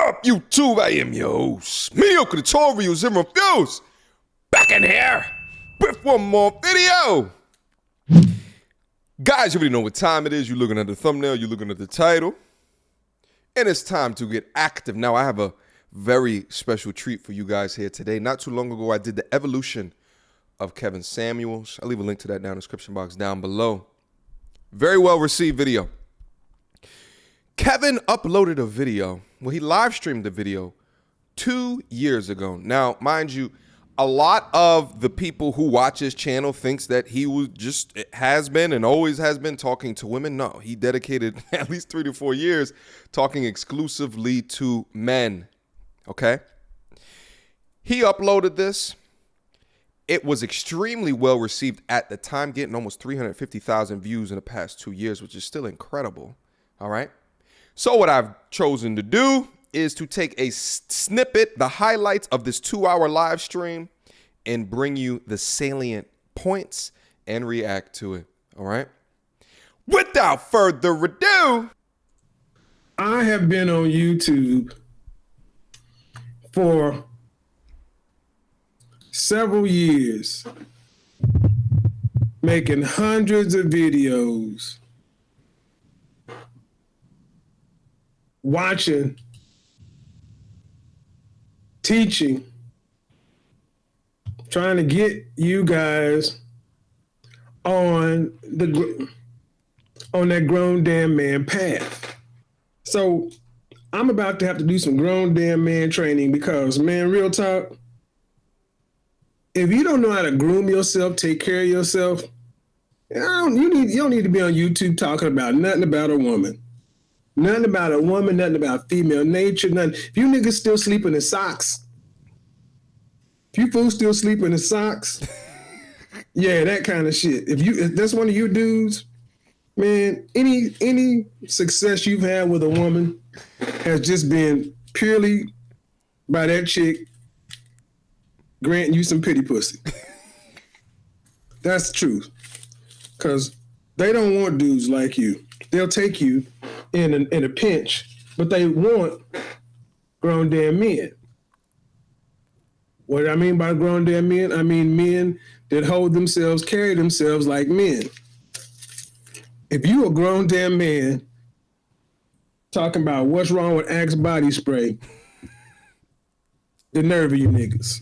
up, YouTube? I am your host, Mediocre Tutorials and Reviews. Back in here with one more video. Guys, you already know what time it is. You're looking at the thumbnail, you're looking at the title. And it's time to get active. Now, I have a very special treat for you guys here today. Not too long ago, I did the evolution of Kevin Samuels. I'll leave a link to that down in the description box down below. Very well received video. Kevin uploaded a video. Well, he live streamed the video 2 years ago. Now, mind you, a lot of the people who watch his channel thinks that he was has been and always has been talking to women. No, he dedicated at least 3 to 4 years talking exclusively to men. Okay? He uploaded this. It was extremely well received at the time, getting almost 350,000 views in the past 2 years, which is still incredible. All right? So what I've chosen to do is to take a snippet, the highlights of this 2-hour live stream, and bring you the salient points and react to it. All right? Without further ado, I have been on YouTube for several years, making hundreds of videos, watching, teaching, trying to get you guys on that grown damn man path. So I'm about to have to do some grown damn man training because, man, real talk, if you don't know how to groom yourself, take care of yourself, you don't need to be on YouTube talking about nothing about a woman. Nothing about a woman, nothing about female nature, nothing. If you niggas still sleeping in socks, if you fools still sleeping in socks, yeah, that kind of shit. If that's one of you dudes, man, any success you've had with a woman has just been purely by that chick granting you some pity pussy. That's the truth. Because they don't want dudes like you. They'll take you in a pinch, but they want grown damn men. What I mean by grown damn men, I mean men that hold themselves, carry themselves like men. If you a grown damn man talking about what's wrong with Axe body spray, the nerve of you niggas.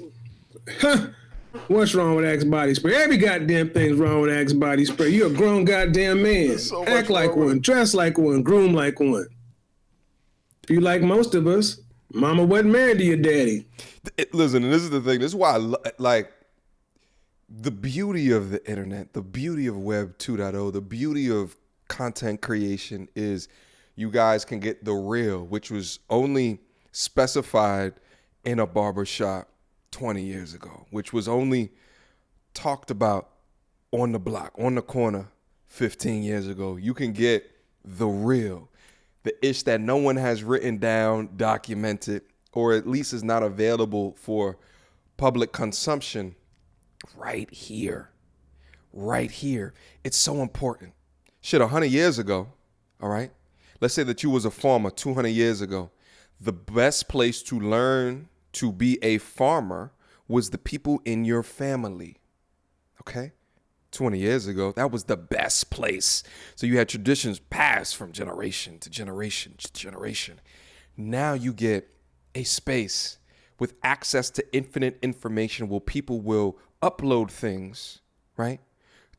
What's wrong with Axe body spray? Every goddamn thing's wrong with Axe body spray. You're a grown goddamn man. So act like one, dress like one, groom like one. If you like most of us, mama wasn't married to your daddy. Listen, and this is the thing. This is why I like the beauty of the internet, the beauty of Web 2.0, the beauty of content creation is you guys can get the real, which was only specified in a barbershop 20 years ago, which was only talked about on the block, on the corner 15 years ago. You can get the real, the ish that no one has written down, documented, or at least is not available for public consumption right here. Right here. It's so important. Shit, 100 years ago, all right? Let's say that you was a farmer 200 years ago. The best place to learn to be a farmer was the people in your family, okay? 20 years ago, that was the best place. So you had traditions passed from generation to generation to generation. Now you get a space with access to infinite information where people will upload things, right,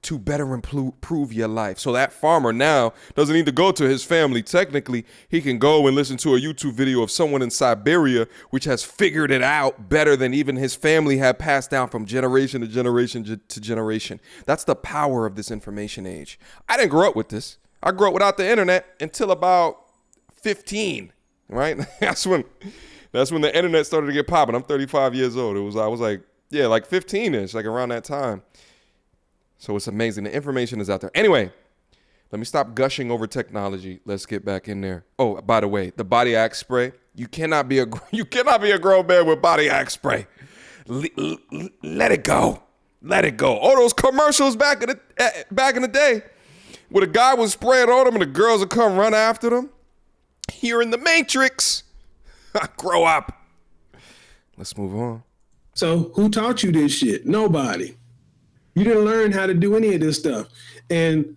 to better improve your life. So that farmer now doesn't need to go to his family. Technically, he can go and listen to a YouTube video of someone in Siberia, which has figured it out better than even his family had passed down from generation to generation to generation. That's the power of this information age. I didn't grow up with this. I grew up without the internet until about 15, right? That's when the internet started to get popping. I'm 35 years old. I was like 15-ish, like around that time. So it's amazing. The information is out there. Anyway, let me stop gushing over technology. Let's get back in there. Oh, by the way, the body axe spray. You cannot be a grown man with body axe spray. Let it go. Let it go. All those commercials back in the day where the guy was spraying on them and the girls would come run after them. Here in the Matrix. Grow up. Let's move on. So who taught you this shit? Nobody. You didn't learn how to do any of this stuff. And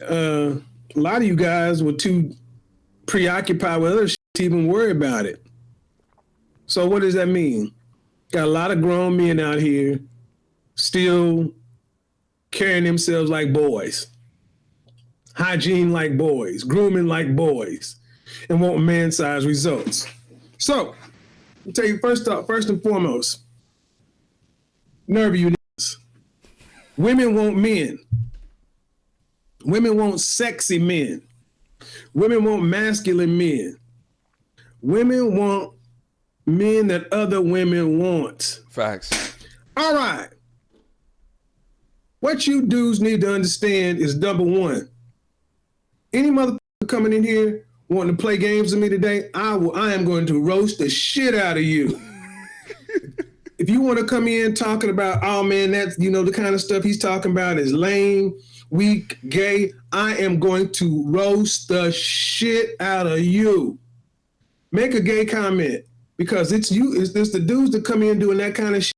a lot of you guys were too preoccupied with other shit to even worry about it. So what does that mean? Got a lot of grown men out here still carrying themselves like boys, hygiene like boys, grooming like boys, and want man-sized results. So, I'll tell you first and foremost, nerve you niggas. Women want men. Women want sexy men. Women want masculine men. Women want men that other women want. Facts. All right. What you dudes need to understand is number one. Any motherfucker coming in here wanting to play games with me today, I am going to roast the shit out of you. If you want to come in talking about, oh man, that's, the kind of stuff he's talking about is lame, weak, gay, I am going to roast the shit out of you. Make a gay comment, because it's the dudes that come in doing that kind of shit,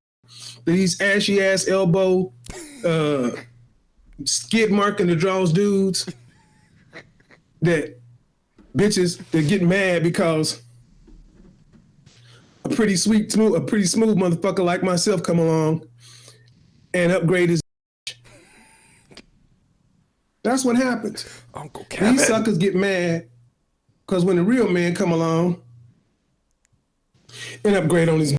these ashy ass elbow, skid mark in the draws dudes, that bitches that get mad because a pretty smooth motherfucker like myself come along and upgrade his. That's what happens. Uncle Kevin. These suckers get mad because when the real man come along and upgrade on his.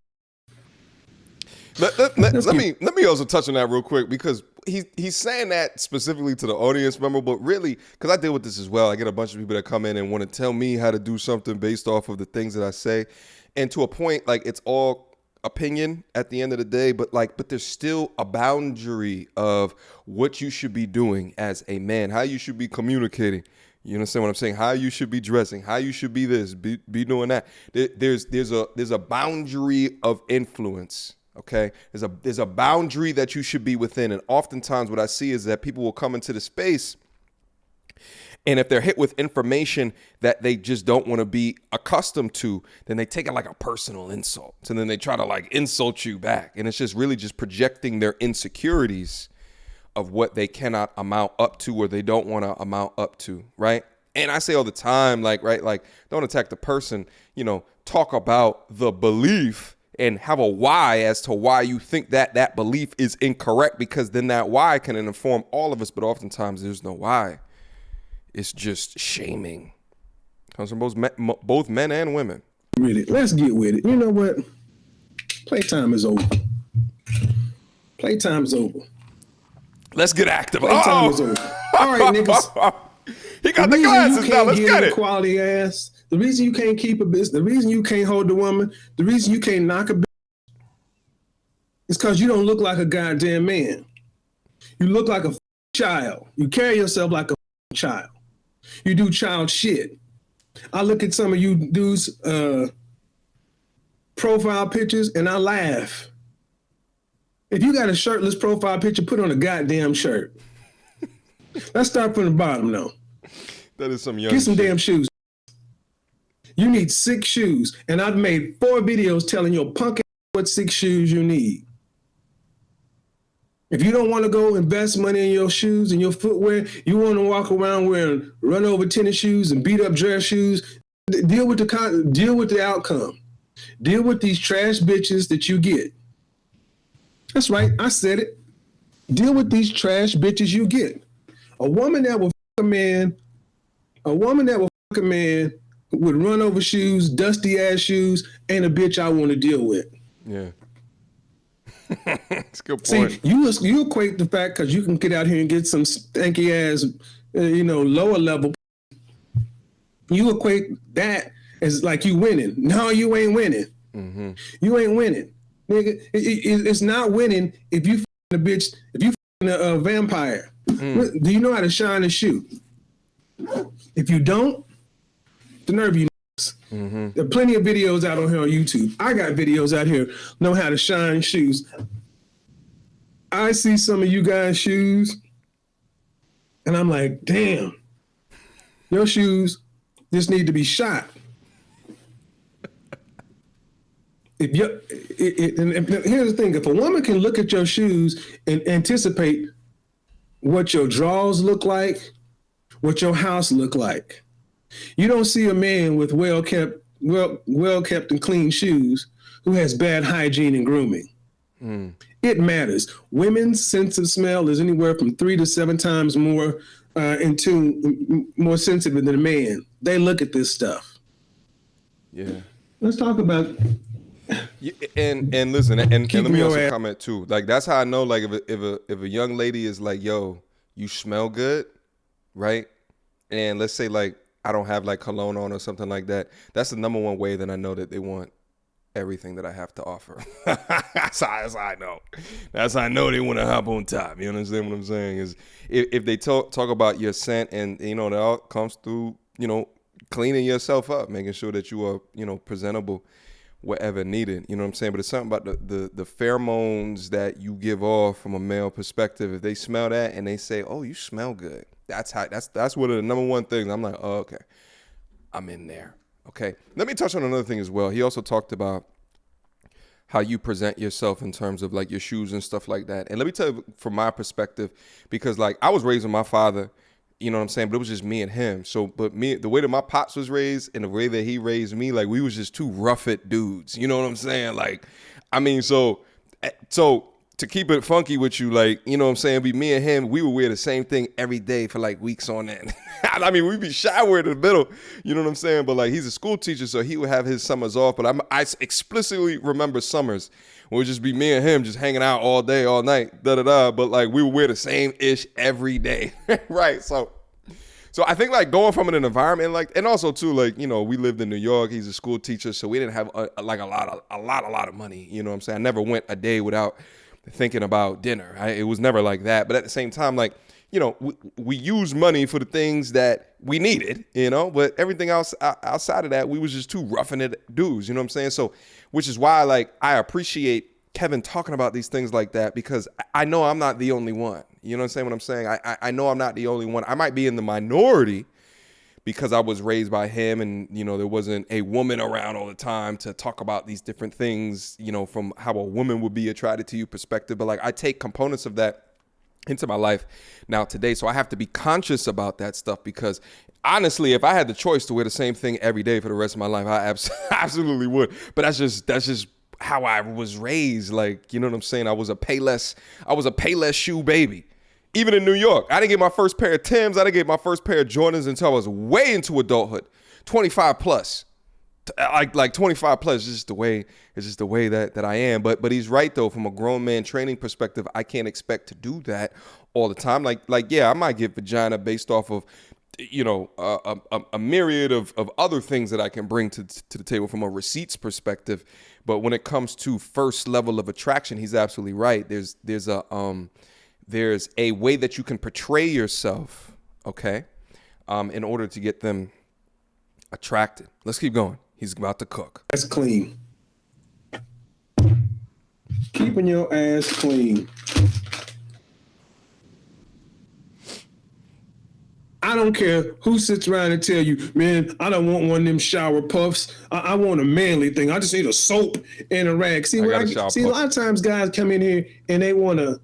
Let me also touch on that real quick, because he's saying that specifically to the audience member, but really, because I deal with this as well. I get a bunch of people that come in and want to tell me how to do something based off of the things that I say, and to a point, like, it's all opinion at the end of the day, but there's still a boundary of what you should be doing as a man, how you should be communicating. You understand what I'm saying? How you should be dressing, how you should be this, be doing that. There's a boundary of influence. Okay, there's a boundary that you should be within, and oftentimes what I see is that people will come into the space, and if they're hit with information that they just don't want to be accustomed to, then they take it like a personal insult, and then they try to insult you back, and it's just really just projecting their insecurities of what they cannot amount up to, or they don't want to amount up to, right? And I say all the time, don't attack the person, talk about the belief and have a why as to why you think that belief is incorrect, because then that why can inform all of us. But oftentimes there's no why. It's just shaming. Comes from both men and women. Really, let's get with it. You know what? Playtime is over. Playtime is over. Let's get active. Playtime is over. All right, niggas. He got the glasses now. Let's get it. Quality ass. The reason you can't keep a bitch, the reason you can't hold the woman, the reason you can't knock a bitch is because you don't look like a goddamn man. You look like a child. You carry yourself like a child. You do child shit. I look at some of you dudes' profile pictures and I laugh. If you got a shirtless profile picture, put on a goddamn shirt. Let's start from the bottom though. That is some young Get some shit. damn shoes. You need 6 shoes. And I've made 4 videos telling your punk ass what 6 shoes you need. If you don't want to go invest money in your shoes and your footwear, you want to walk around wearing run over tennis shoes and beat up dress shoes, deal with the outcome. Deal with these trash bitches that you get. That's right, I said it. Deal with these trash bitches you get. A woman that will fuck a man with run over shoes, dusty ass shoes, ain't a bitch I want to deal with. Yeah. That's a good point. See, you equate the fact because you can get out here and get some stanky ass, lower level. You equate that as like you winning. No, you ain't winning. Mm-hmm. You ain't winning, nigga. It's not winning if you a bitch. If you a vampire, do you know how to shine and shoot? If you don't, the nerve you. Mm-hmm. There are plenty of videos out on here on YouTube. I got videos out here know how to shine shoes. I see some of you guys' shoes, and I'm like, damn, your shoes just need to be shot. if you and here's the thing: if a woman can look at your shoes and anticipate what your drawers look like, what your house look like, you don't see a man with well kept and clean shoes who has bad hygiene and grooming. It matters. Women's sense of smell is anywhere from 3 to 7 times more more sensitive than a man. They look at this stuff. Yeah. Let's talk about. Yeah, and listen, and let me also comment too. Like that's how I know. Like if a young lady is like, "Yo, you smell good," right? And let's say like I don't have like cologne on or something like that. That's the number one way that I know that they want everything that I have to offer. That's how I know. That's how I know they want to hop on top. You understand what I'm saying? Is if they talk about your scent and that all comes through, cleaning yourself up, making sure that you are, presentable wherever needed. You know what I'm saying? But it's something about the pheromones that you give off from a male perspective. If they smell that and they say, "Oh, you smell good," that's one of the number one things. I'm like, "Oh, okay, I'm in there." Okay, let me touch on another thing as well. He also talked about how you present yourself in terms of like your shoes and stuff like that. And let me tell you from my perspective, because like I was raised with my father, you know what I'm saying? But it was just me and him. So, but the way that my pops was raised and the way that he raised me, like we was just two rough-it dudes. You know what I'm saying? Like, I mean, so to keep it funky with you, like, you know what I'm saying? Me and him, we would wear the same thing every day for like weeks on end. I mean, we'd be showered in the middle, you know what I'm saying? But like, he's a school teacher, so he would have his summers off. But I explicitly remember summers where it would just be me and him just hanging out all day, all night, da-da-da. But like, we would wear the same ish every day, right? So I think like going from an environment like, and also too, like, we lived in New York. He's a school teacher, so we didn't have a lot of money. You know what I'm saying? I never went a day without thinking about dinner. It was never like that. But at the same time, like, we use money for the things that we needed, but everything else outside of that, we was just two roughing it dudes. You know what I'm saying? So, which is why like I appreciate Kevin talking about these things like that, because I know I'm not the only one. You know what I'm saying? I know I'm not the only one. I might be in the minority because I was raised by him and, there wasn't a woman around all the time to talk about these different things, from how a woman would be attracted to you perspective. But like I take components of that into my life now today. So I have to be conscious about that stuff, because honestly, if I had the choice to wear the same thing every day for the rest of my life, I absolutely would. But that's just how I was raised. Like, you know what I'm saying? I was a Payless shoe baby. Even in New York, I didn't get my first pair of Timbs. I didn't get my first pair of Jordans until I was way into adulthood, 25 plus. Like 25 plus is just the way. It's just the way that I am. But he's right though. From a grown man training perspective, I can't expect to do that all the time. Like yeah, I might get vagina based off of a myriad of other things that I can bring to the table from a receipts perspective. But when it comes to first level of attraction, he's absolutely right. There's a way that you can portray yourself, okay, in order to get them attracted. Let's keep going. He's about to cook. That's clean. Keeping your ass clean. I don't care who sits around and tell you, man, I don't want one of them shower puffs. I want a manly thing. I just need a soap and a rag. See, a lot of times guys come in here and they want to,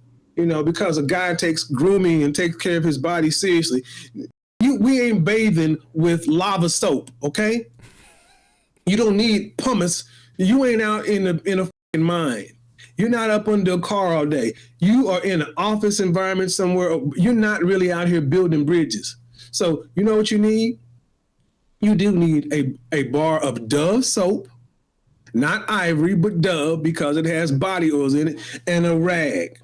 because a guy takes grooming and takes care of his body seriously. We ain't bathing with lava soap, okay? You don't need pumice. You ain't out in a fucking mine. You're not up under a car all day. You are in an office environment somewhere. You're not really out here building bridges. So you know what you need? You do need a bar of Dove soap, not Ivory, but Dove, because it has body oils in it, and a rag.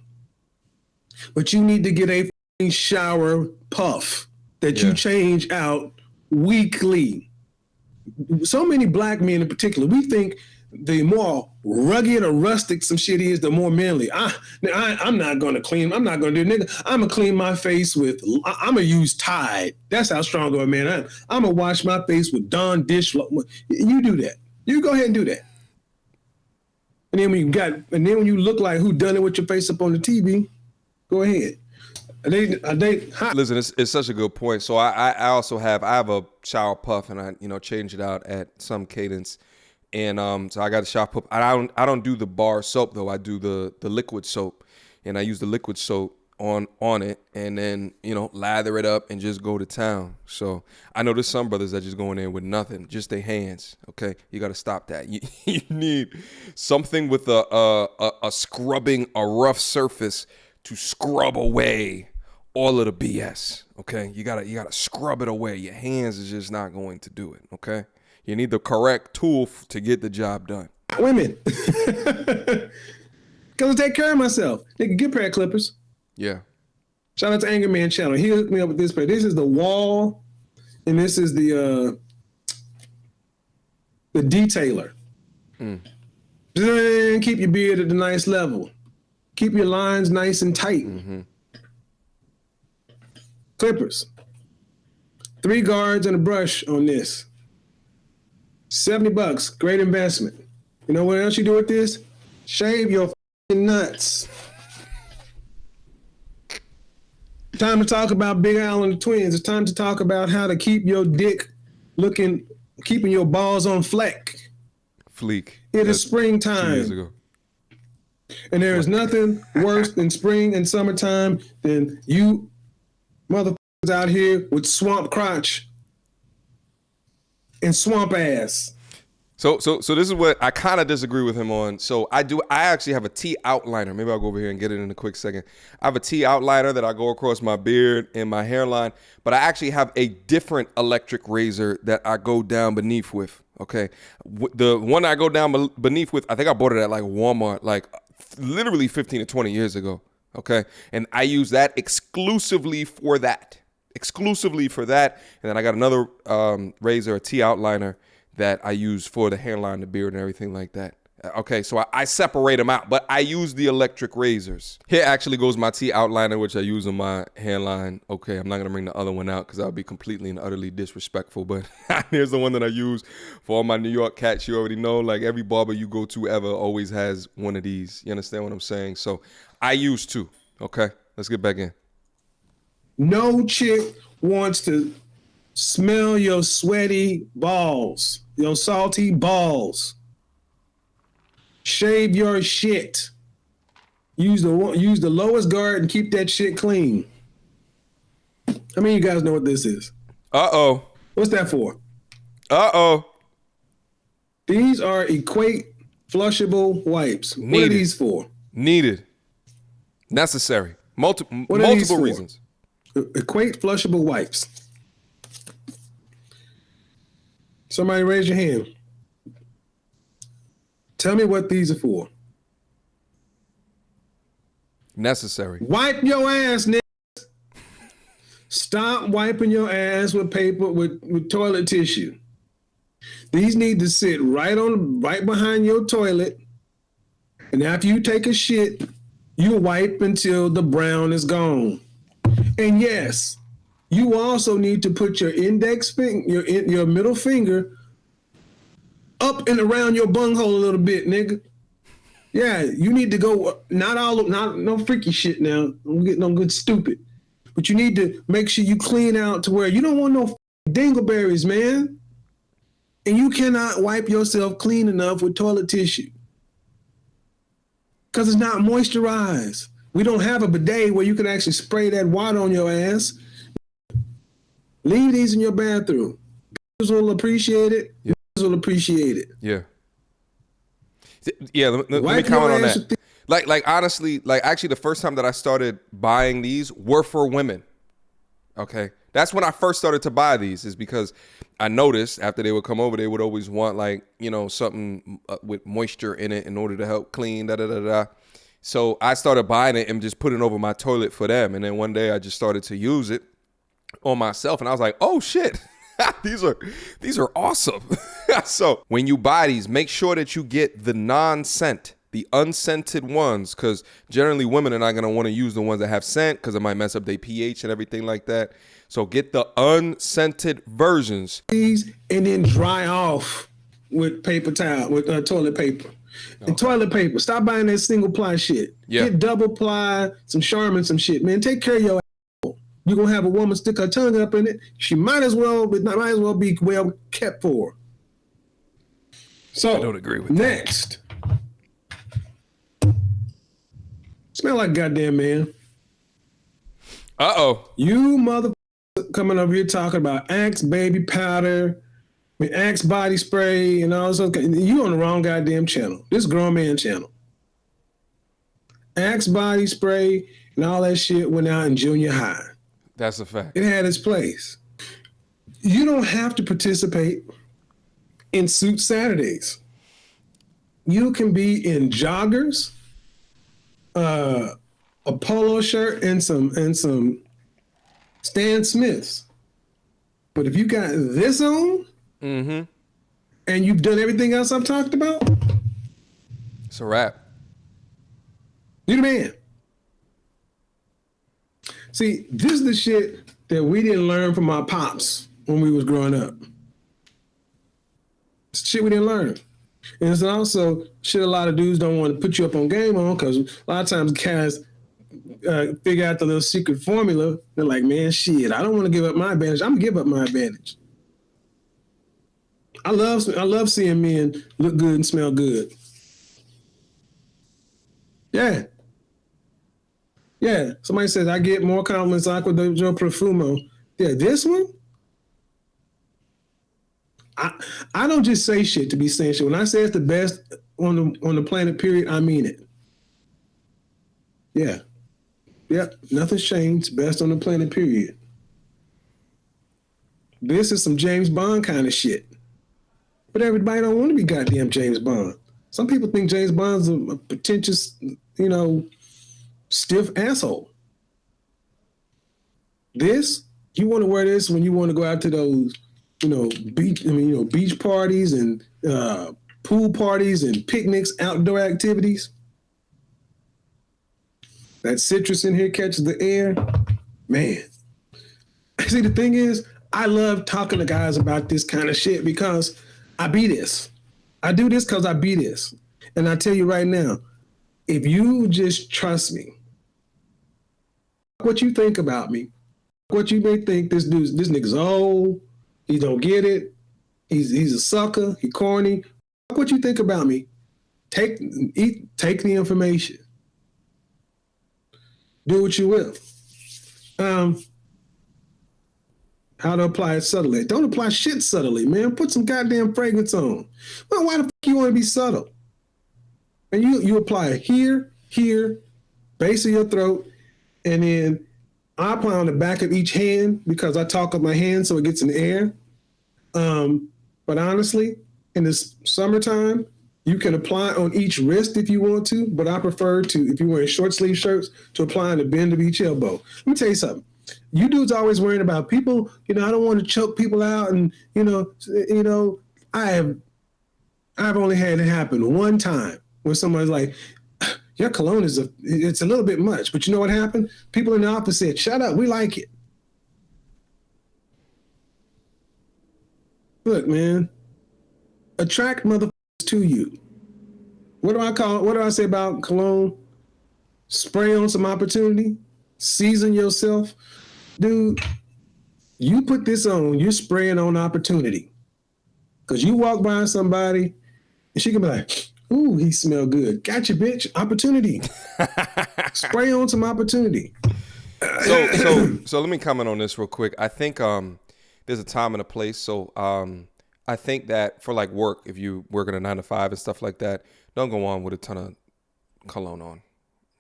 But you need to get a shower puff that you change out weekly. So many black men in particular, we think the more rugged or rustic some shit is, the more manly. I'm not going to clean. I'm not going to do it, nigga. I'm going to clean my face with, I'm going to use Tide. That's how strong of a man I am. I'm going to wash my face with Dawn dish. You do that. You go ahead and do that. And then when you look like who done it with your face up on the TV, go ahead. Listen, it's such a good point. So I also have a shower puff, and I change it out at some cadence And so I got a shop pup. I don't do the bar soap though. I do the liquid soap, and I use the liquid soap on it, and then lather it up and just go to town. So I know there's some brothers that just go in there with nothing, just their hands. Okay, you got to stop that. You need something with a scrubbing, a rough surface to scrub away all of the BS. Okay, you gotta scrub it away. Your hands is just not going to do it. Okay. You need the correct tool to get the job done. Women. Because I take care of myself. They can get pair of clippers. Yeah. Shout out to Anger Man Channel. He hooked me up with this pair. This is the Wall, and this is the detailer. Keep your beard at a nice level. Keep your lines nice and tight. Mm-hmm. Clippers. 3 guards and a brush on this. $70, great investment. You know what else you do with this? Shave your nuts. Time to talk about Big Al and the twins. It's time to talk about how to keep your dick keeping your balls on fleek. It is springtime. 2 years ago. And there is nothing worse than spring and summertime than you motherfuckers out here with swamp crotch and swamp ass. So this is what I kind of disagree with him on. So I actually have a T outliner. Maybe I'll go over here and get it in a quick second. I have a T outliner that I go across my beard and my hairline, but I actually have a different electric razor that I go down beneath with. Okay. The one I go down beneath with, I think I bought it at like Walmart, like literally 15 to 20 years ago. Okay. And I use that exclusively for that. And then I got another razor, a T outliner, that I use for the hairline, the beard, and everything like that. Okay, so I separate them out, but I use the electric razors. Here actually goes my T outliner, which I use on my hairline. Okay, I'm not going to bring the other one out because that would be completely and utterly disrespectful, but here's the one that I use for all my New York cats. You already know, like every barber you go to ever always has one of these. You understand what I'm saying? So I use 2. Okay, let's get back in. No chick wants to smell your sweaty balls, your salty balls. Shave your shit. Use the lowest guard and keep that shit clean. How many of you guys know what this is? Uh-oh. What's that for? Uh-oh. These are Equate flushable wipes. Needed. What are these for? Needed. Necessary. Multiple reasons. Equate flushable wipes. Somebody raise your hand. Tell me what these are for. Necessary. Wipe your ass, nigga. Stop wiping your ass with paper, with toilet tissue. These need to sit right behind your toilet. And after you take a shit, you wipe until the brown is gone. And yes, you also need to put your index finger, your middle finger up and around your bunghole a little bit, nigga. Yeah, you need to go, not no freaky shit now. I'm getting no good stupid. But you need to make sure you clean out to where you don't want no dingleberries, man. And you cannot wipe yourself clean enough with toilet tissue because it's not moisturized. We don't have a bidet where you can actually spray that water on your ass. Leave these in your bathroom. Bitches will appreciate it. Yeah. Bitches will appreciate it. Yeah. Yeah, let me comment on that. Like honestly, like actually the first time that I started buying these were for women. Okay. That's when I first started to buy these, is because I noticed after they would come over, they would always want like, something with moisture in it in order to help clean, So I started buying it and just putting it over my toilet for them. And then one day I just started to use it on myself. And I was like, oh shit, these are awesome. So when you buy these, make sure that you get the non-scent, the unscented ones, because generally women are not going to want to use the ones that have scent because it might mess up their pH and everything like that. So get the unscented versions. And then dry off with paper towel, with toilet paper. Okay. And toilet paper. Stop buying that single ply shit. Yeah. Get double ply, some Charmin, some shit. Man, take care of your asshole. You're going to have a woman stick her tongue up in it. She might as well be well kept for. So I don't agree with next, smell like a goddamn man. Uh-oh. You mother coming over here talking about Axe baby powder, Axe body spray, and all this other. You on the wrong goddamn channel. This grown man channel. Axe body spray and all that shit went out in junior high. That's a fact. It had its place. You don't have to participate in Suit Saturdays. You can be in joggers, a polo shirt, and some Stan Smiths. But if you got this on, and you've done everything else I've talked about, It's a wrap. you the man. See, this is the shit that we didn't learn from our pops when we was growing up. It's shit we didn't learn. And it's also shit a lot of dudes don't want to put you up on game on, because a lot of times guys figure out the little secret formula. They're like, man, shit, I don't want to give up my advantage. I'm gonna give up my advantage. I love seeing men look good and smell good. Yeah. Yeah. Somebody says I get more compliments like with the Joe Profumo. Yeah, this one? I don't just say shit to be saying shit. When I say it's the best on the planet, period, I mean it. Yeah. Yep. Nothing's changed. Best on the planet, period. This is some James Bond kind of shit. But everybody don't want to be goddamn James Bond. Some people think James Bond's a pretentious, stiff asshole. This, you want to wear this when you want to go out to those, beach parties and pool parties and picnics, outdoor activities. That citrus in here catches the air. Man. See, the thing is, I love talking to guys about this kind of shit because I be this. I do this because I be this. And I tell you right now, if you just trust me, what you think about me, what you may think this nigga's old, he don't get it, he's a sucker, he corny. What you think about me, take the information. Do what you will. How to apply it subtly. Don't apply shit subtly, man. Put some goddamn fragrance on. Well, why the fuck you want to be subtle? And you apply it here, base of your throat, and then I apply on the back of each hand because I talk with my hands so it gets in the air. But honestly, in this summertime, you can apply on each wrist if you want to, but I prefer to, if you're wearing short sleeve shirts, to apply on the bend of each elbow. Let me tell you something. You dudes always worrying about people, I don't want to choke people out, and I've only had it happen one time where somebody's like, your cologne it's a little bit much, but you know what happened? People in the office said, shut up, we like it. Look, man, attract motherfuckers to you. What do I say about cologne? Spray on some opportunity, season yourself. Dude, you put this on, you're spraying on opportunity. Because you walk by somebody and she can be like, ooh, he smell good. Gotcha, bitch. Opportunity. Spray on some opportunity. So let me comment on this real quick. I think there's a time and a place. So I think that for like work, if you work at a 9 to 5 and stuff like that, don't go on with a ton of cologne on.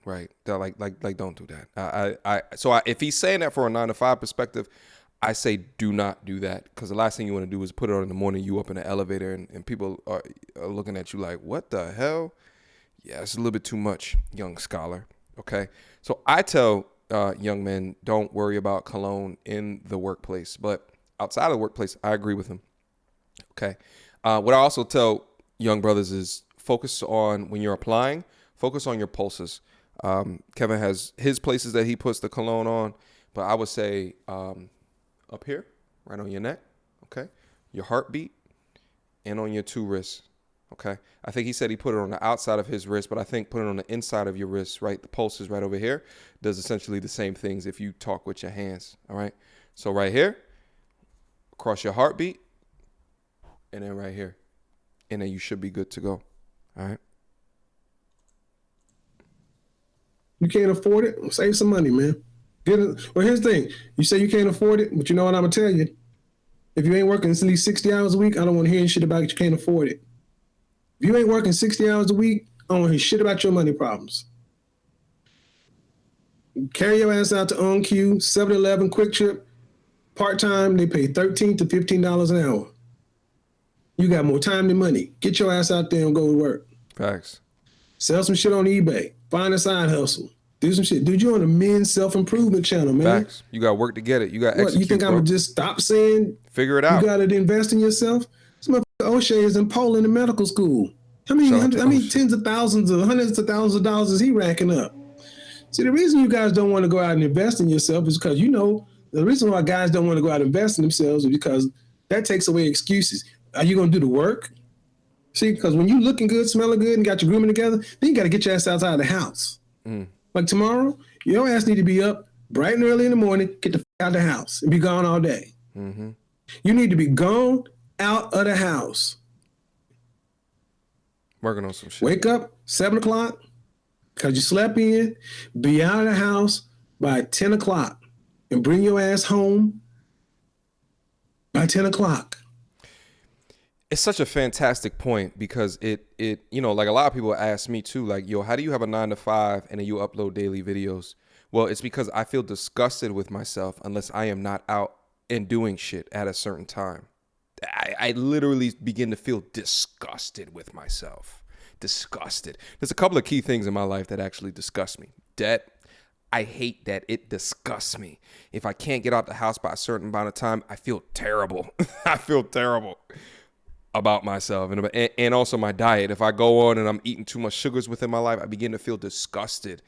Right. Like don't do that. If he's saying that for a 9 to 5 perspective, I say do not do that, because the last thing you want to do is put it on in the morning, you up in the elevator and people are looking at you like, what the hell? Yeah, it's a little bit too much, young scholar. Okay. So I tell young men, don't worry about cologne in the workplace, but outside of the workplace, I agree with him. Okay. What I also tell young brothers is focus on, when you're applying, focus on your pulses. Kevin has his places that he puts the cologne on, but I would say up here, right on your neck, okay, your heartbeat, and on your 2 wrists, okay. I think he said he put it on the outside of his wrist, but I think put it on the inside of your wrist, right, the pulses right over here, does essentially the same things if you talk with your hands, all right. So right here, across your heartbeat, and then right here. and then you should be good to go. All right. You can't afford it? Save some money, man. Well, here's the thing. You say you can't afford it, but you know what I'm going to tell you? If you ain't working at least 60 hours a week, I don't want to hear shit about it. You can't afford it. If you ain't working 60 hours a week, I don't want to hear shit about your money problems. Carry your ass out to OnQ, 7-Eleven, Quick Trip, part-time, they pay $13 to $15 an hour. You got more time than money. Get your ass out there and go to work. Facts. Sell some shit on eBay. Find a side hustle. Do some shit. Dude, you're on a men's self-improvement channel, man. Facts. You got work to get it. You got execute, you think I'm going to just stop saying figure it out? You got to invest in yourself? This motherfucker O'Shea is in Poland in medical school. How many tens of thousands or hundreds of thousands of dollars is he racking up? See, the reason you guys don't want to go out and invest in yourself is because, the reason why guys don't want to go out and invest in themselves is because that takes away excuses. Are you going to do the work? See, because when you looking good, smelling good, and got your grooming together, then you got to get your ass outside of the house. Like tomorrow, your ass need to be up bright and early in the morning, get the f out of the house, and be gone all day. Mm-hmm. You need to be gone out of the house. Working on some shit. Wake up 7 o'clock because you slept in. Be out of the house by 10 o'clock and bring your ass home by 10 o'clock. It's such a fantastic point because it like a lot of people ask me too, like, yo, how do you have a 9 to 5 and then you upload daily videos? Well, it's because I feel disgusted with myself unless I am not out and doing shit at a certain time. I literally begin to feel disgusted with myself. Disgusted. There's a couple of key things in my life that actually disgust me. Debt. I hate that. It disgusts me. If I can't get out the house by a certain amount of time, I feel terrible. I feel terrible about myself and also my diet. If I go on and I'm eating too much sugars within my life, I begin to feel disgusted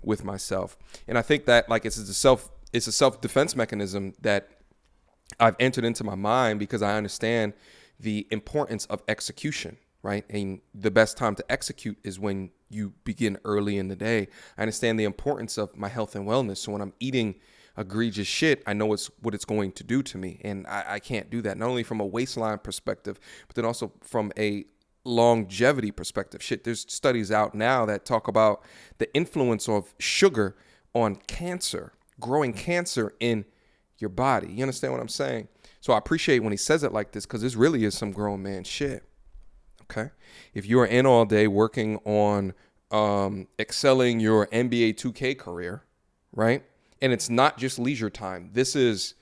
with myself. And I think that it's a self-defense mechanism that I've entered into my mind because I understand the importance of execution, right? And the best time to execute is when you begin early in the day. I understand the importance of my health and wellness. So when I'm eating egregious shit, I know what it's going to do to me. And I can't do that, not only from a waistline perspective, but then also from a longevity perspective. Shit, there's studies out now that talk about the influence of sugar on cancer, growing cancer in your body. You understand what I'm saying? So I appreciate when he says it like this because this really is some grown man shit. Okay? If you are in all day working on excelling your NBA 2K career, right? And it's not just leisure time. This is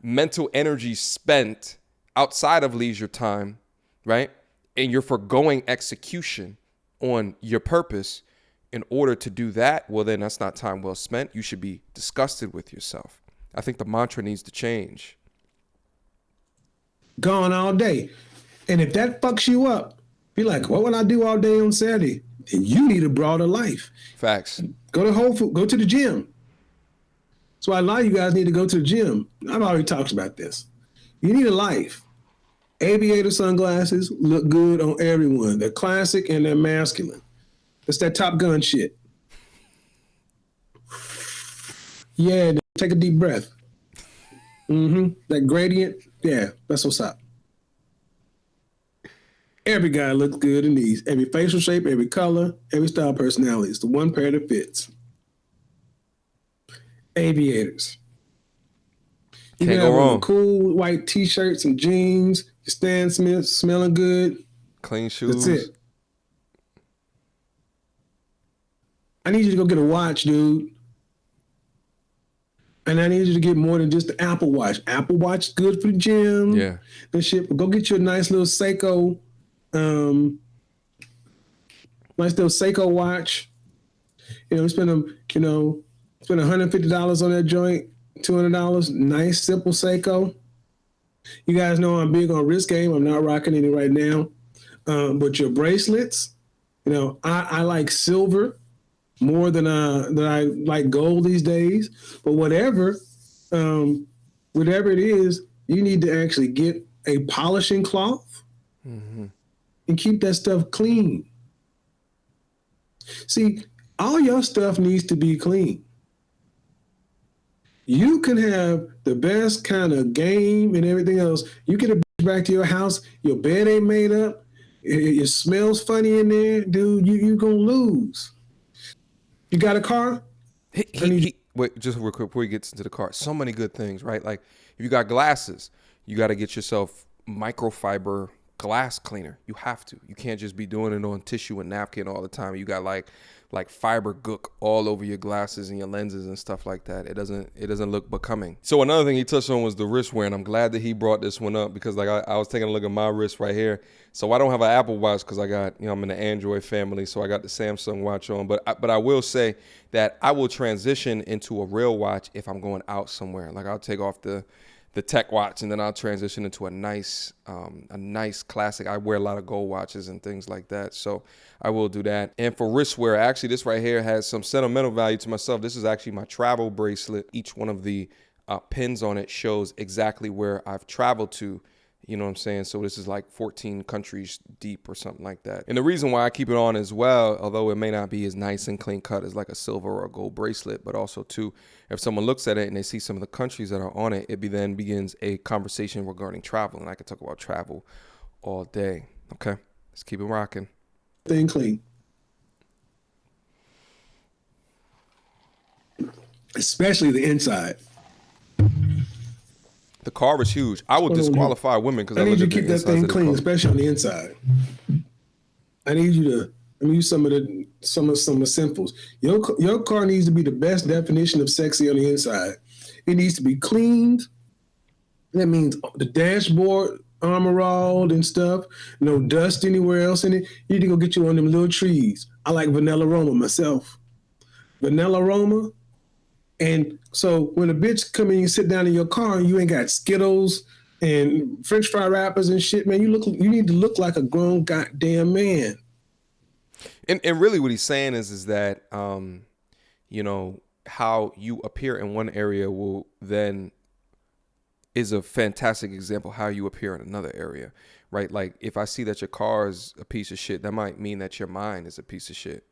mental energy spent outside of leisure time, right? And you're foregoing execution on your purpose in order to do that. Well, then that's not time well spent. You should be disgusted with yourself. I think the mantra needs to change. Gone all day. And if that fucks you up, be like, what would I do all day on Saturday? Then you need a broader life. Facts. Go to Whole Foods, go to the gym. That's why a lot of you guys need to go to the gym. I've already talked about this. You need a life. Aviator sunglasses look good on everyone. They're classic and they're masculine. It's that Top Gun shit. Yeah, take a deep breath. That gradient, yeah, that's what's up. Every guy looks good in these. Every facial shape, every color, every style, personality. It's the one pair that fits. Aviators. You Can't can go have wrong. Cool white t-shirts and jeans. You stand smelling good. Clean shoes. That's it. I need you to go get a watch, dude. And I need you to get more than just the Apple Watch. Apple Watch is good for the gym. Yeah. Good shit. But go get you a nice little Seiko, watch. Spend $150 on that joint, $200. Nice, simple Seiko. You guys know I'm big on wrist game. I'm not rocking any right now. But your bracelets, I like silver more than I like gold these days. But whatever it is, you need to actually get a polishing cloth and keep that stuff clean. See, all your stuff needs to be clean. You can have the best kind of game and everything else. You get a bitch back to your house, your bed ain't made up, it smells funny in there, dude, you gonna lose. You got a car? Wait, just real quick before he gets into the car. So many good things, right? Like if you got glasses, you got to get yourself microfiber glass cleaner. You have to. You can't just be doing it on tissue and napkin all the time. You got like fiber gook all over your glasses and your lenses and stuff like that. It doesn't look becoming. So another thing he touched on was the wrist wear, and I'm glad that he brought this one up because like I was taking a look at my wrist right here. So I don't have an Apple Watch because I got, I'm in the Android family, so I got the Samsung watch on. But I will say that I will transition into a real watch if I'm going out somewhere. Like I'll take off the tech watch and then I'll transition into a nice classic. I wear a lot of gold watches and things like that, so I will do that. And for wrist wear, actually this right here has some sentimental value to myself. This is actually my travel bracelet. Each one of the pins on it shows exactly where I've traveled to. You know what I'm saying? So this is like 14 countries deep or something like that. And the reason why I keep it on as well, although it may not be as nice and clean cut as like a silver or a gold bracelet, but also too, if someone looks at it and they see some of the countries that are on it, it then begins a conversation regarding travel. And I could talk about travel all day. Okay, let's keep it rocking. Thing clean. Especially the inside. The car is huge. I would disqualify women because I need you to keep that thing clean, especially on the inside. I need you to use some of the simples. Your car needs to be the best definition of sexy on the inside. It needs to be cleaned. That means the dashboard armor all and stuff. No dust anywhere else in it. You need to go get you one of them little trees. I like vanilla aroma myself. Vanilla aroma. And so when a bitch come in and sit down in your car and you ain't got Skittles and French fry wrappers and shit, man, you need to look like a grown goddamn man. And really what he's saying is that, how you appear in one area will then is a fantastic example how you appear in another area, right? Like if I see that your car is a piece of shit, that might mean that your mind is a piece of shit.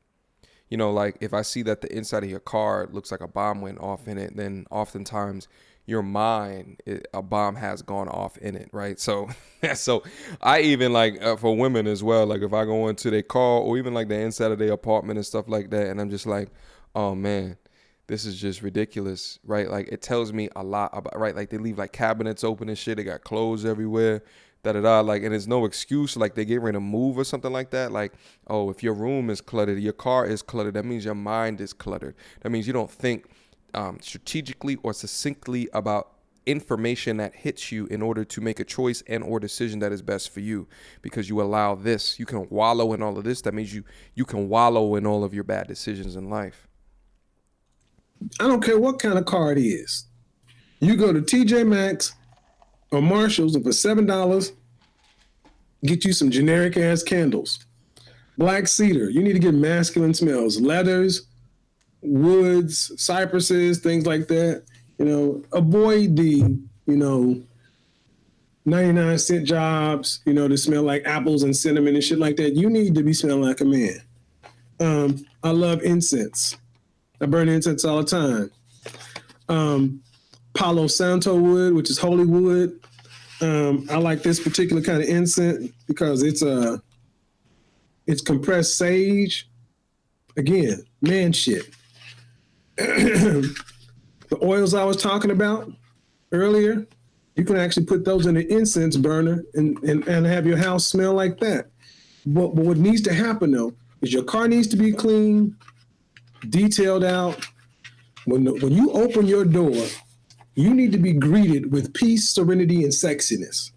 Like if I see that the inside of your car looks like a bomb went off in it, then oftentimes your mind, a bomb has gone off in it, right? So I even like for women as well, like if I go into their car or even like the inside of their apartment and stuff like that, and I'm just like, oh man, this is just ridiculous, right? Like it tells me a lot about, right? Like they leave like cabinets open and shit. They got clothes everywhere. Like, and there's no excuse, like they get ready to move or something like that. Like, oh, if your room is cluttered, your car is cluttered, that means your mind is cluttered. That means you don't think strategically or succinctly about information that hits you in order to make a choice and or decision that is best for you, because you allow this. You can wallow in all of this. That means you can wallow in all of your bad decisions in life. I don't care what kind of car it is. You go to TJ Maxx or Marshalls, and for $7, get you some generic ass candles. Black cedar. You need to get masculine smells. Leathers, woods, cypresses, things like that. Avoid the, 99-cent jobs, that smell like apples and cinnamon and shit like that. You need to be smelling like a man. I love incense. I burn incense all the time. Palo Santo wood, which is holy wood. I like this particular kind of incense because it's compressed sage. Again, man shit. The oils I was talking about earlier, you can actually put those in an incense burner and have your house smell like that. But what needs to happen though is your car needs to be clean, detailed out. When you open your door, you need to be greeted with peace, serenity, and sexiness.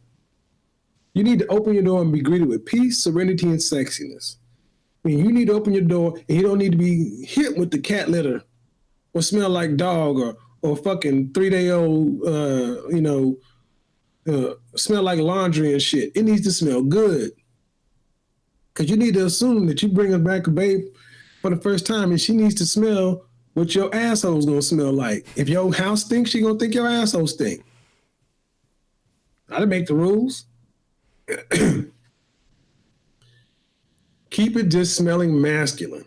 You need to open your door and be greeted with peace, serenity, and sexiness. I mean, you need to open your door and you don't need to be hit with the cat litter or smell like dog or fucking 3-day-old, smell like laundry and shit. It needs to smell good. Because you need to assume that you bring her back a babe for the first time and she needs to smell what your asshole's gonna smell like. If your house stinks, she gonna think your asshole stink. I didn't make the rules. Keep it just smelling masculine.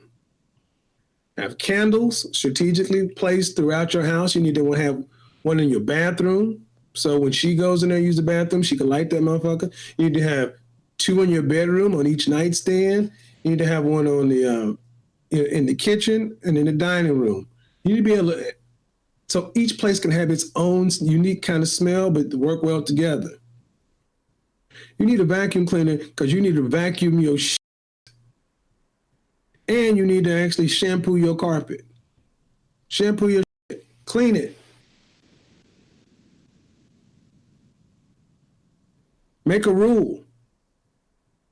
Have candles strategically placed throughout your house. You need to have one in your bathroom, So when she goes in there and use the bathroom, she can light that motherfucker. You need to have 2 in your bedroom on each nightstand. You need to have one on the in the kitchen and in the dining room. You need to be able to, so each place can have its own unique kind of smell, but work well together. You need a vacuum cleaner because you need to vacuum your shit. And you need to actually shampoo your carpet. Shampoo your shit. Clean it. Make a rule.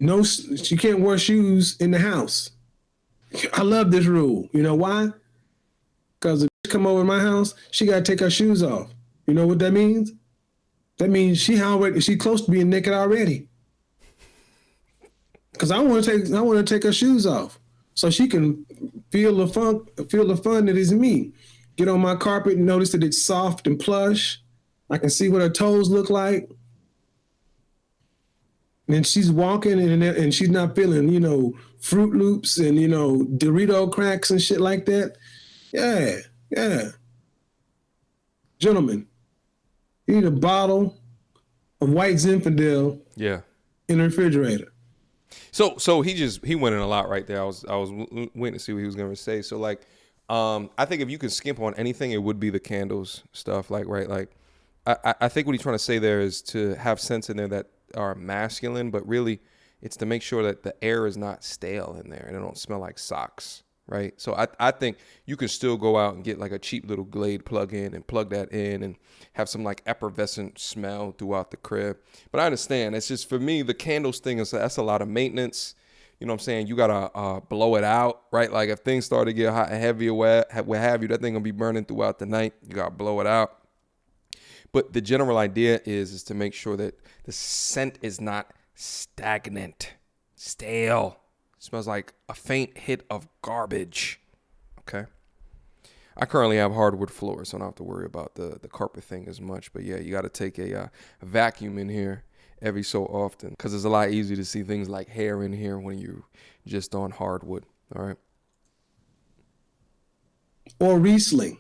No, she can't wear shoes in the house. I love this rule. You know why? Because if she come over to my house, she got to take her shoes off. You know what that means? That means she's close to being naked already. Because I want to take her shoes off so she can feel the fun that is me. Get on my carpet and notice that it's soft and plush. I can see what her toes look like. And she's walking and she's not feeling, Fruit Loops and, Dorito cracks and shit like that. Yeah. Gentlemen, you need a bottle of White Zinfandel in the refrigerator. So he went in a lot right there. I was waiting to see what he was going to say. So like, I think if you can skimp on anything, it would be the candles stuff. Like, right. Like, I think what he's trying to say there is to have scents in there that are masculine, but really it's to make sure that the air is not stale in there and it don't smell like socks. Right. So I think you can still go out and get like a cheap little Glade plug-in and plug that in and have some like effervescent smell throughout the crib. But I understand. It's just, for me, the candles thing that's a lot of maintenance. You know what I'm saying? You got to blow it out, right? Like if things start to get hot and heavy or what have you, that thing going to be burning throughout the night. You got to blow it out. But the general idea is to make sure that the scent is not stagnant, stale. It smells like a faint hit of garbage. Okay. I currently have hardwood floors, so I don't have to worry about the carpet thing as much. But yeah, you got to take a vacuum in here every so often because it's a lot easier to see things like hair in here when you're just on hardwood. All right. Or Riesling.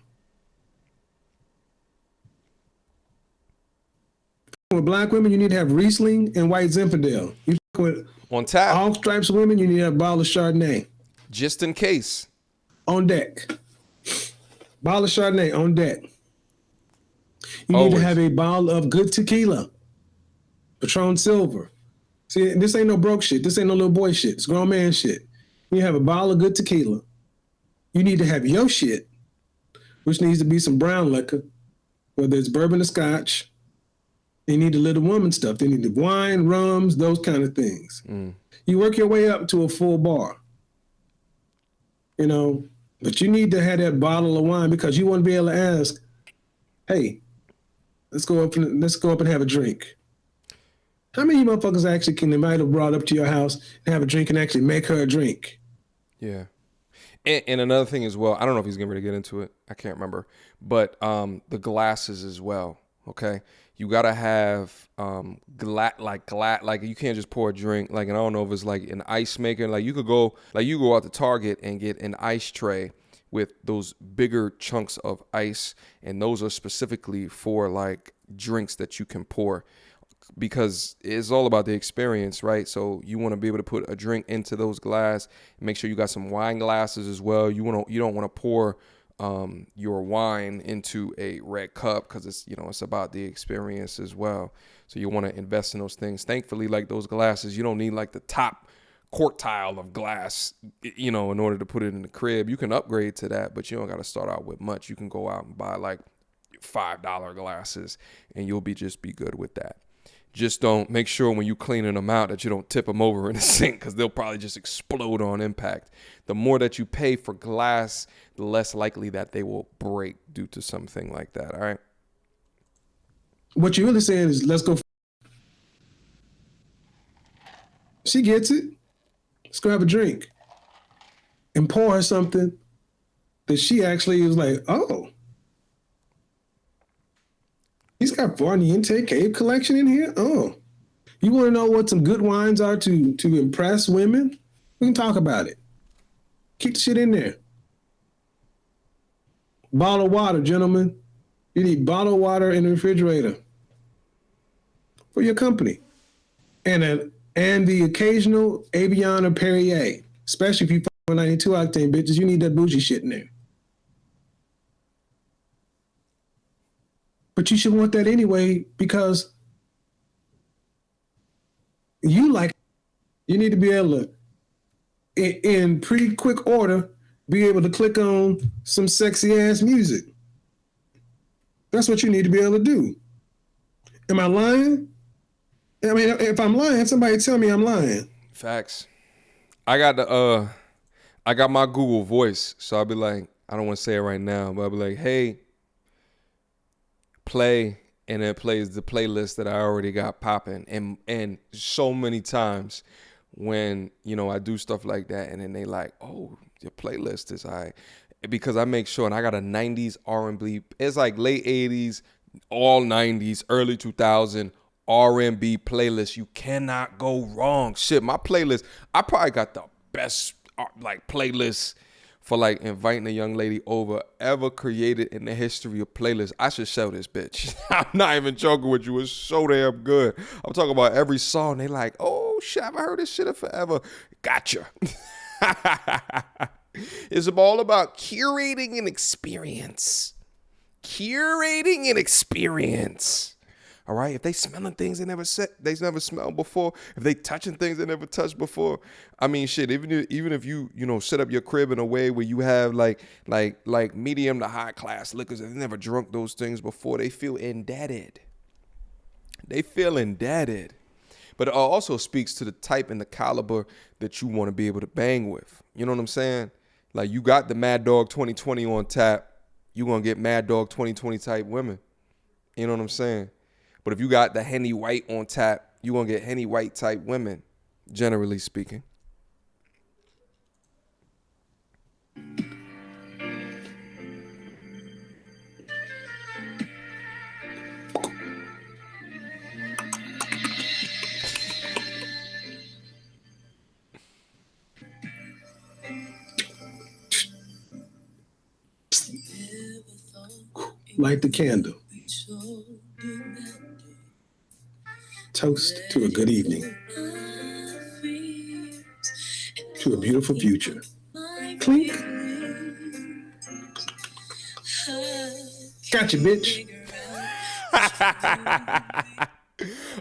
With black women, you need to have Riesling and White Zinfandel. You with on tap. All stripes women, you need to have a bottle of Chardonnay. Just in case. On deck. Bottle of Chardonnay on deck. You need to have a bottle of good tequila. Patron Silver. See, this ain't no broke shit. This ain't no little boy shit. It's grown man shit. You have a bottle of good tequila. You need to have your shit, which needs to be some brown liquor, whether it's bourbon or scotch. They need the little woman stuff. They need the wine, rums, those kind of things. You work your way up to a full bar. But you need to have that bottle of wine because you want to be able to ask, hey, let's go up and have a drink. How many motherfuckers actually can invite or brought up to your house and have a drink and actually make her a drink? Yeah. And another thing as well, I don't know if he's getting ready to get into it. I can't remember. But the glasses as well, okay? You got to have like you can't just pour a drink. Like, and I don't know if it's like an ice maker. Like you go out to Target and get an ice tray with those bigger chunks of ice. And those are specifically for like drinks that you can pour because it's all about the experience, right? So you want to be able to put a drink into those glass. Make sure you got some wine glasses as well. You don't want to pour your wine into a red cup because it's about the experience as well. So you want to invest in those things. Thankfully, like those glasses, you don't need like the top quartile of glass, in order to put it in the crib. You can upgrade to that, but you don't got to start out with much. You can go out and buy like $5 glasses and you'll be good with that. Just don't make sure when you cleaning them out that you don't tip them over in the sink because they'll probably just explode on impact. The more that you pay for glass, the less likely that they will break due to something like that. All right. What you're really saying is let's go. She gets it. Let's go have a drink and pour her something that she actually is like, oh. He's got Barney Cave collection in here. Oh, you want to know what some good wines are to impress women? We can talk about it. Keep the shit in there. Bottle of water, gentlemen. You need bottled water in the refrigerator. for your company. And the occasional Avion or Perrier, especially if you fuck with 92 octane bitches, you need that bougie shit in there. But you should want that anyway because you need to be able to, in pretty quick order, be able to click on some sexy ass music. That's what you need to be able to do. Am I lying? I mean, if I'm lying, somebody tell me I'm lying. Facts. I got my Google Voice, so I'll be like, I don't want to say it right now, but I'll be like, hey, play, and it plays the playlist that I already got popping. And so many times when, you know, I do stuff like that, and then they like, oh, your playlist is high. Because I make sure, and I got a 90s R&B, it's like late 80s, all 90s, early 2000 R&B playlist. You cannot go wrong. Shit, my playlist, I probably got the best like playlist for like inviting a young lady over ever created in the history of playlists. I should show this bitch. I'm not even joking with you. It's so damn good. I'm talking about every song. They like, oh shit, I've heard this shit in forever. Gotcha. It's all about curating an experience. Curating an experience. All right. If they smelling things they never smelled before, if they touching things they never touched before, I mean, shit. Even if you set up your crib in a way where you have like medium to high class liquors and they never drunk those things before, they feel indebted. They feel indebted. But it also speaks to the type and the caliber that you want to be able to bang with. You know what I'm saying? Like you got the Mad Dog 2020 on tap, you gonna get Mad Dog 2020 type women. You know what I'm saying? But if you got the Henny White on tap, you gonna get Henny White type women, generally speaking. Light the candle. Toast to a good evening. To a beautiful future. Clink. Gotcha, bitch.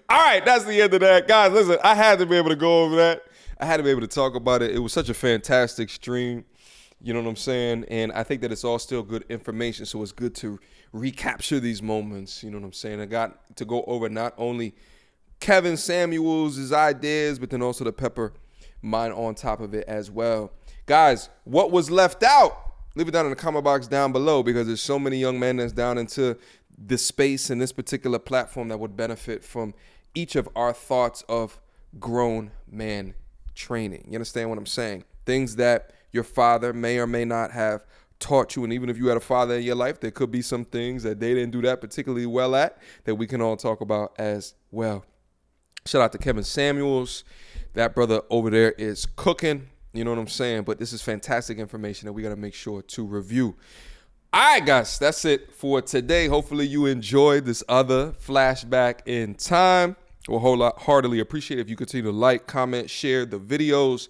All right, that's the end of that. Guys, listen, I had to be able to go over that. I had to be able to talk about it. It was such a fantastic stream. You know what I'm saying? And I think that it's all still good information, so it's good to recapture these moments. You know what I'm saying? I got to go over not only Kevin Samuels' ideas, but then also to pepper mine on top of it as well. Guys, what was left out? Leave it down in the comment box down below, because there's so many young men that's down into this space and this particular platform that would benefit from each of our thoughts of grown man training. You understand what I'm saying? Things that your father may or may not have taught you. And even if you had a father in your life, there could be some things that they didn't do that particularly well at that we can all talk about as well. Shout out to Kevin Samuels. That brother over there is cooking. You know what I'm saying? But this is fantastic information that we got to make sure to review. All right, guys, that's it for today. Hopefully you enjoyed this other flashback in time. We'll wholeheartedly appreciate it if you continue to like, comment, share the videos.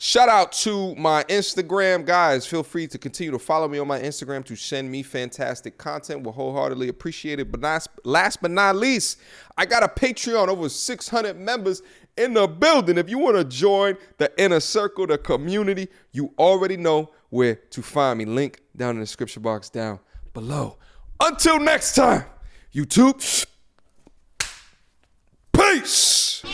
Shout out to my Instagram. Guys, feel free to continue to follow me on my Instagram to send me fantastic content. We'll wholeheartedly appreciate it. But last but not least, I got a Patreon, over 600 members in the building. If you want to join the inner circle, the community, you already know where to find me. Link down in the description box down below. Until next time, YouTube, peace.